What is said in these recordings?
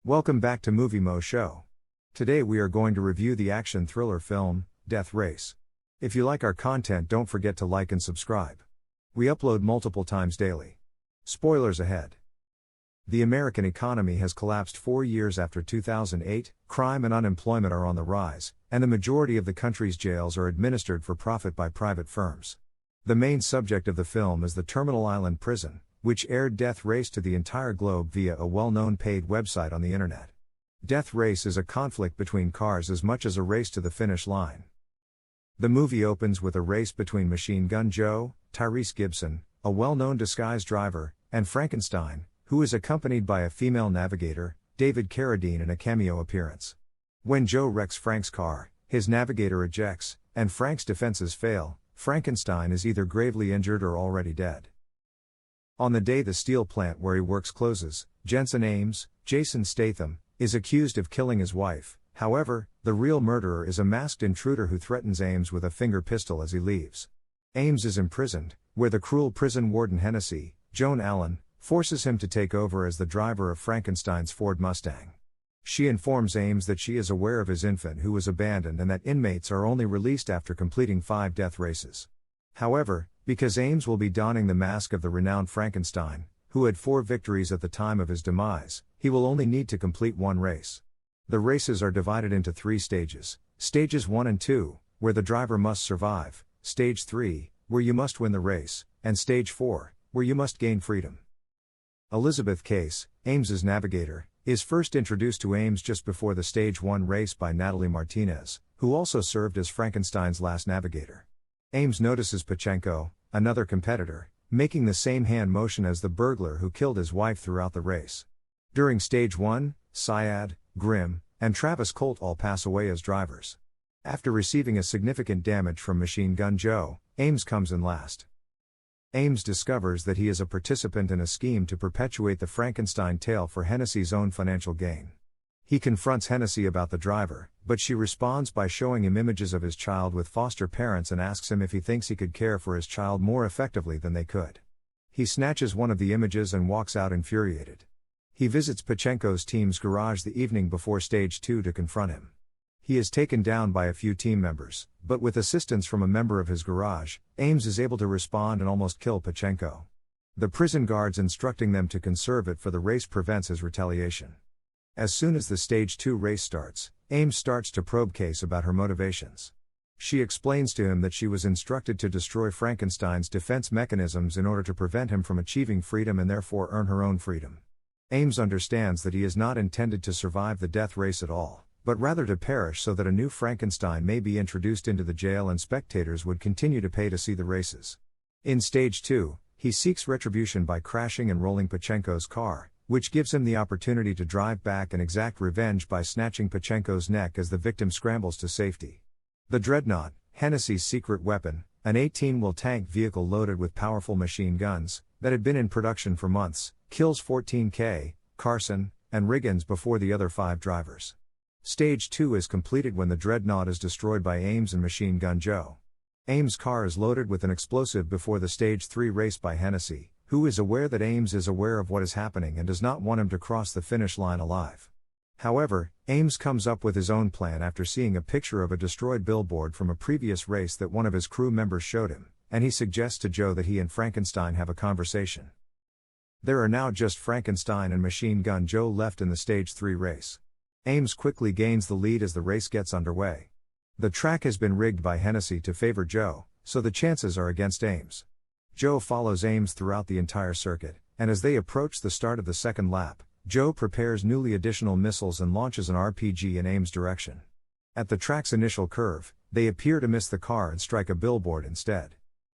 Welcome back to Movie Moshow. Today we are going to review the action thriller film, Death Race. If you like our content, don't forget to like and subscribe. We upload multiple times daily. Spoilers ahead. The American economy has collapsed 4 years after 2008, crime and unemployment are on the rise, and the majority of the country's jails are administered for profit by private firms. The main subject of the film is the Terminal Island Prison, which aired Death Race to the entire globe via a well-known paid website on the internet. Death Race is a conflict between cars as much as a race to the finish line. The movie opens with a race between Machine Gun Joe, Tyrese Gibson, a well-known disguise driver, and Frankenstein, who is accompanied by a female navigator, David Carradine, in a cameo appearance. When Joe wrecks Frank's car, his navigator ejects, and Frank's defenses fail. Frankenstein is either gravely injured or already dead. On the day the steel plant where he works closes, Jensen Ames, Jason Statham, is accused of killing his wife. However, the real murderer is a masked intruder who threatens Ames with a finger pistol as he leaves. Ames is imprisoned, where the cruel prison warden Hennessy, Joan Allen, forces him to take over as the driver of Frankenstein's Ford Mustang. She informs Ames that she is aware of his infant who was abandoned and that inmates are only released after completing 5 death races. However, because Ames will be donning the mask of the renowned Frankenstein, who had 4 victories at the time of his demise, he will only need to complete 1 race. The races are divided into 3 stages: Stages 1 and 2, where the driver must survive; Stage 3, where you must win the race; and Stage 4, where you must gain freedom. Elizabeth Case, Ames's navigator, is first introduced to Ames just before the Stage 1 race by Natalie Martinez, who also served as Frankenstein's last navigator. Ames notices Pachenko, another competitor, making the same hand motion as the burglar who killed his wife throughout the race. During Stage 1, Syed, Grimm, and Travis Colt all pass away as drivers. After receiving a significant damage from Machine Gun Joe, Ames comes in last. Ames discovers that he is a participant in a scheme to perpetuate the Frankenstein tale for Hennessy's own financial gain. He confronts Hennessy about the driver, but she responds by showing him images of his child with foster parents and asks him if he thinks he could care for his child more effectively than they could. He snatches one of the images and walks out infuriated. He visits Pachenko's team's garage the evening before Stage 2 to confront him. He is taken down by a few team members, but with assistance from a member of his garage, Ames is able to respond and almost kill Pachenko. The prison guards instructing them to conserve it for the race prevents his retaliation. As soon as the Stage 2 race starts, Ames starts to probe Case about her motivations. She explains to him that she was instructed to destroy Frankenstein's defense mechanisms in order to prevent him from achieving freedom and therefore earn her own freedom. Ames understands that he is not intended to survive the death race at all, but rather to perish so that a new Frankenstein may be introduced into the jail and spectators would continue to pay to see the races. In Stage 2, he seeks retribution by crashing and rolling Pachenko's car, which gives him the opportunity to drive back and exact revenge by snatching Pachenko's neck as the victim scrambles to safety. The Dreadnought, Hennessy's secret weapon, an 18-wheel tank vehicle loaded with powerful machine guns, that had been in production for months, kills 14K, Carson, and Riggins before the other 5 drivers. Stage 2 is completed when the Dreadnought is destroyed by Ames and Machine Gun Joe. Ames' car is loaded with an explosive before the Stage 3 race by Hennessy, who is aware that Ames is aware of what is happening and does not want him to cross the finish line alive. However, Ames comes up with his own plan after seeing a picture of a destroyed billboard from a previous race that one of his crew members showed him, and he suggests to Joe that he and Frankenstein have a conversation. There are now just Frankenstein and Machine Gun Joe left in the Stage 3 race. Ames quickly gains the lead as the race gets underway. The track has been rigged by Hennessy to favor Joe, so the chances are against Ames. Joe follows Ames throughout the entire circuit, and as they approach the start of the second lap, Joe prepares newly additional missiles and launches an RPG in Ames' direction. At the track's initial curve, they appear to miss the car and strike a billboard instead.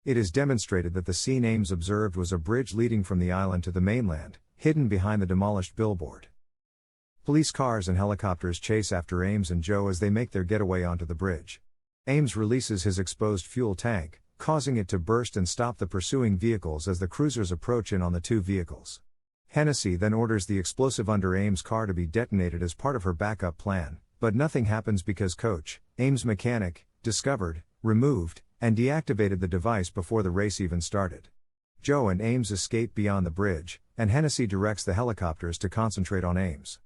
It is demonstrated that the scene Ames observed was a bridge leading from the island to the mainland, hidden behind the demolished billboard. Police cars and helicopters chase after Ames and Joe as they make their getaway onto the bridge. Ames releases his exposed fuel tank, causing it to burst and stop the pursuing vehicles as the cruisers approach in on the 2 vehicles. Hennessy then orders the explosive under Ames' car to be detonated as part of her backup plan, but nothing happens because Coach, Ames' mechanic, discovered, removed, and deactivated the device before the race even started. Joe and Ames escape beyond the bridge, and Hennessy directs the helicopters to concentrate on Ames.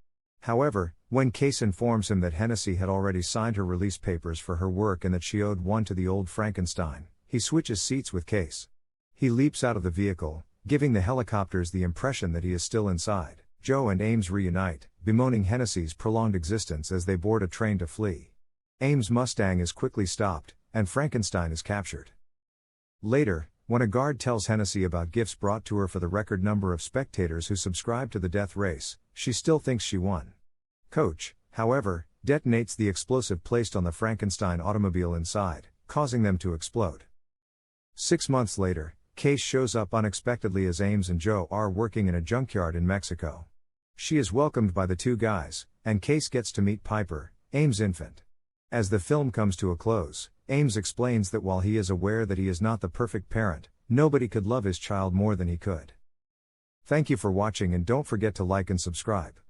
However, when Case informs him that Hennessy had already signed her release papers for her work and that she owed one to the old Frankenstein, he switches seats with Case. He leaps out of the vehicle, giving the helicopters the impression that he is still inside. Joe and Ames reunite, bemoaning Hennessy's prolonged existence as they board a train to flee. Ames' Mustang is quickly stopped, and Frankenstein is captured. Later, when a guard tells Hennessy about gifts brought to her for the record number of spectators who subscribed to the death race, she still thinks she won. Coach, however, detonates the explosive placed on the Frankenstein automobile inside, causing them to explode. 6 months later, Case shows up unexpectedly as Ames and Joe are working in a junkyard in Mexico. She is welcomed by the two guys, and Case gets to meet Piper, Ames' infant. As the film comes to a close, Ames explains that while he is aware that he is not the perfect parent, nobody could love his child more than he could. Thank you for watching and don't forget to like and subscribe.